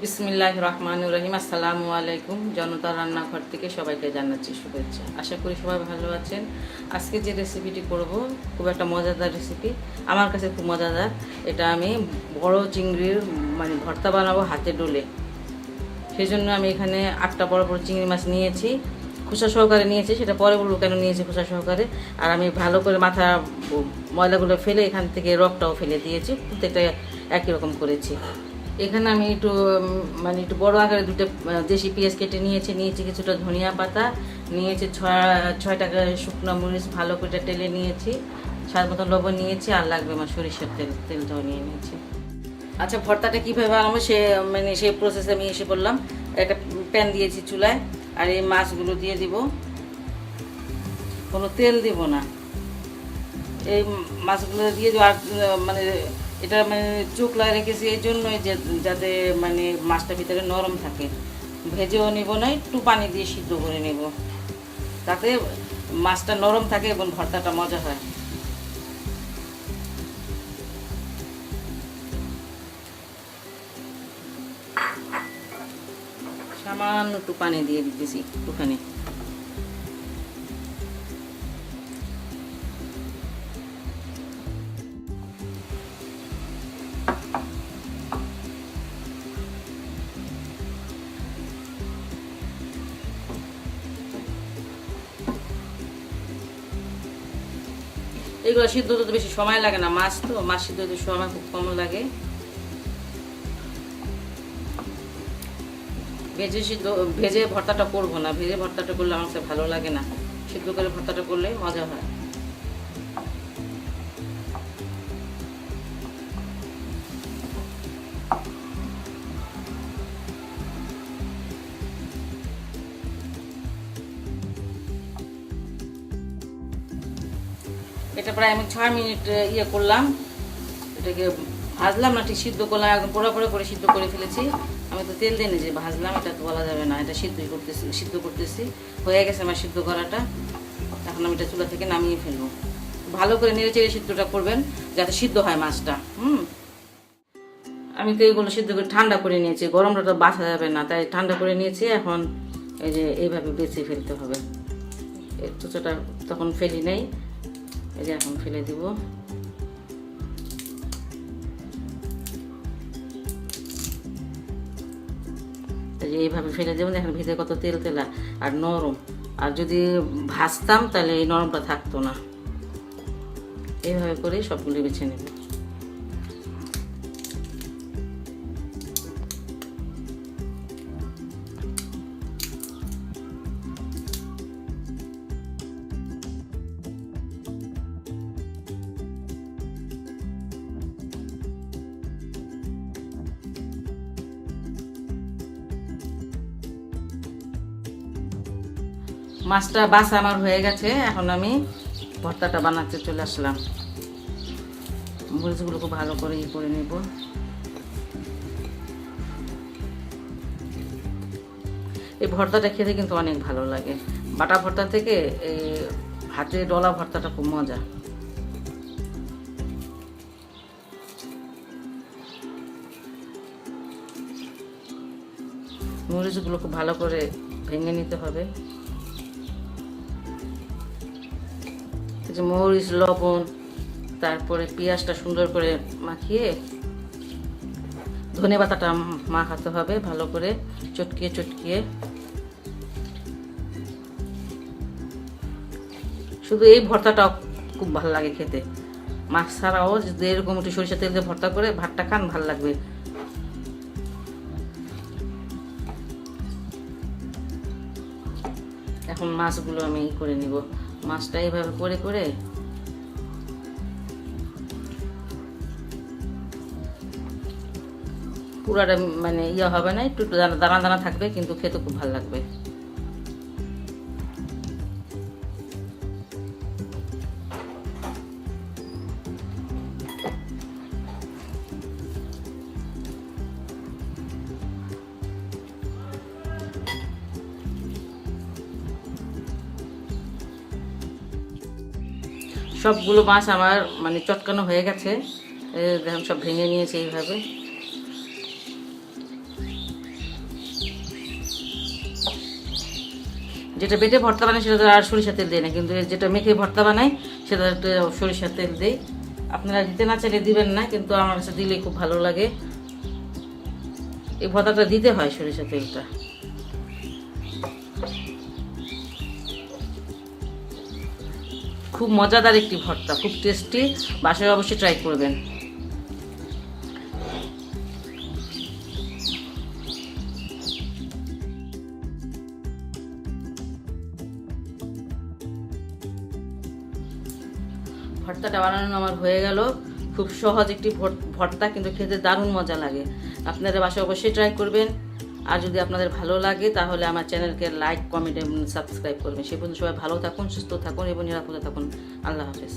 বিসমিল্লাহির রহমানির রহিম। আসসালামু আলাইকুম। জনতা রান্নাঘর থেকে সবাইকে জানাচ্ছি শুভেচ্ছা। আশা করি সবাই ভালো আছেন। আজকে যে রেসিপিটি করব খুব একটা মজাদার রেসিপি, আমার কাছে খুব মজাদার। এটা আমি বড় চিংড়ির ভর্তা বানাবো হাতে ডলে। সেই জন্য আমি এখানে 8টা বড় বড় চিংড়ি মাছ নিয়েছি, খোসা সহকারে নিয়েছি। সেটা পরে বলবো কেন নিয়েছি খোসা সহকারে। আর আমি ভালো করে মাথা ময়লাগুলো ফেলে এখান থেকে রকটাও ফেলে দিয়েছি। প্রত্যেকটা একই রকম করেছি। এখানে আমি একটু বড় আকারে দুটো দেশি পেঁয়াজ কেটে নিয়েছি কিছুটা ধনিয়া পাতা নিয়েছি, ছয়টা শুকনো মরিচ ভালো করে টেলে নিয়েছি, স্বাদ মতো লবণ নিয়েছি, আর লাগবে আমার সরিষার তেলটাও নিয়ে নিয়েছি। আচ্ছা, ভর্তাটা কীভাবে বানাবো সেই প্রসেসে আমি এসে বললাম। একটা প্যান দিয়েছি চুলায়, আর এই মাছগুলো দিয়ে দিব। কোনো তেল দিব না, এই মাছগুলো দিয়ে দিব। আর এটা চোখ লাগিয়ে রেখেছি এই জন্যই যাতে মাছটা ভিতরে নরম থাকে। ভেজেও নেব না, একটু পানি দিয়ে সিদ্ধ করে নেব, তাতে মাছটা নরম থাকে এবং ভর্তাটা মজা হয়। সামান্য একটু পানি দিয়ে দিতেছি, একটুখানি। এগুলো সিদ্ধ হতে বেশি সময় লাগে না, মাছ সিদ্ধ হতে সময় খুব কম লাগে। ভেজে ভর্তাটা করবো না, ভেজে ভর্তাটা করলে আমার কাছে ভালো লাগে না। সিদ্ধ করে ভর্তাটা করলে মজা হয়। এটা প্রায় আমি 6 মিনিট করলাম। এটাকে ভাজলাম না, ঠিক সিদ্ধ করলাম, একদম পোড়া করে সিদ্ধ করে ফেলেছি। আমি তো তেল দিয়ে যে ভাজলাম, এটা তো বলা যাবে না। এটা সিদ্ধ করতেছি। হয়ে গেছে আমার সিদ্ধ করাটা। এখন আমি এটা চুলা থেকে নামিয়ে ফেলবো। ভালো করে নেড়ে চেড়ে সিদ্ধটা করবেন যাতে সিদ্ধ হয় মাছটা। আমি তো এইগুলো সিদ্ধ করে ঠান্ডা করে নিয়েছি, গরমটা তো বাছা যাবে না, তাই ঠান্ডা করে নিয়েছি। এখন এই যে এইভাবে বেছে ফেলতে হবে। এই চুচোটা তখন ফেলি নেই, এই যে এখন ফেলে দিব। এইভাবে ফেলে দেবেন। দেখেন ভিতরে কত তেল তেলা আর নরম। আর যদি ভাজতাম তাহলে এই নরমটা থাকতো না। এইভাবে করে সবগুলো বেছে নেব। মাছটা বাছা আমার হয়ে গেছে। এখন আমি ভর্তাটা বানাতে চলে আসলাম। মরিচগুলো খুব ভালো করে করে নেব। এই ভর্তাটা খেতে কিন্তু অনেক ভালো লাগে। বাটা ভর্তা থেকে এই হাতে ডলা ভর্তাটা খুব মজা। মরিচগুলো খুব ভালো করে ভেঙে নিতে হবে। মরিচ, লবণ, তারপরে পেঁয়াজটা সুন্দর করে মাখিয়ে ধনে পাতাটা মাখাতে হবে ভালো করে, চটকিয়ে। শুধু এই ভর্তাটা খুব ভালো লাগে খেতে। মাছ ছাড়াও যদি এরকম একটু সরিষা তেল দিয়ে ভর্তা করে ভাতটা খান, ভালো লাগবে। এখন মাছগুলো আমি করে নিব। মাছটা এইভাবে করে পুরাটা হবে না, একটু দানা দানা থাকবে, কিন্তু খেতে খুব ভালো লাগবে। সবগুলো মাছ আমার চটকানো হয়ে গেছে। দেখুন সব ভেঙে নিয়েছে এইভাবে। যেটা বেটে ভর্তা বানাই সেটা আর সরিষা তেল দেয় না, কিন্তু যেটা মেখে ভর্তা বানাই সেটা সরিষা তেল দেই। আপনারা দিতে না চাইলে দিবেন না, কিন্তু আমার কাছে দিলে খুব ভালো লাগে। এই ভর্তাটা দিতে হয় সরিষা তেলটা। খুব মজাদার একটি ভর্তা, খুব টেস্টি, বাসায় অবশ্যই ট্রাই করবেন। ভর্তাটা বানানো আমার হয়ে গেল। খুব সহজ একটি ভর্তা, কিন্তু খেতে দারুণ মজা লাগে। আপনারা বাসায় অবশ্যই ট্রাই করবেন। আর যদি আপনাদের ভালো লাগে তাহলে আমার চ্যানেলকে লাইক, কমেন্ট এবং সাবস্ক্রাইব করবেন। সে পর্যন্ত সবাই ভালো থাকুন, সুস্থ থাকুন এবং নিরাপদে থাকুন। আল্লাহ হাফেজ।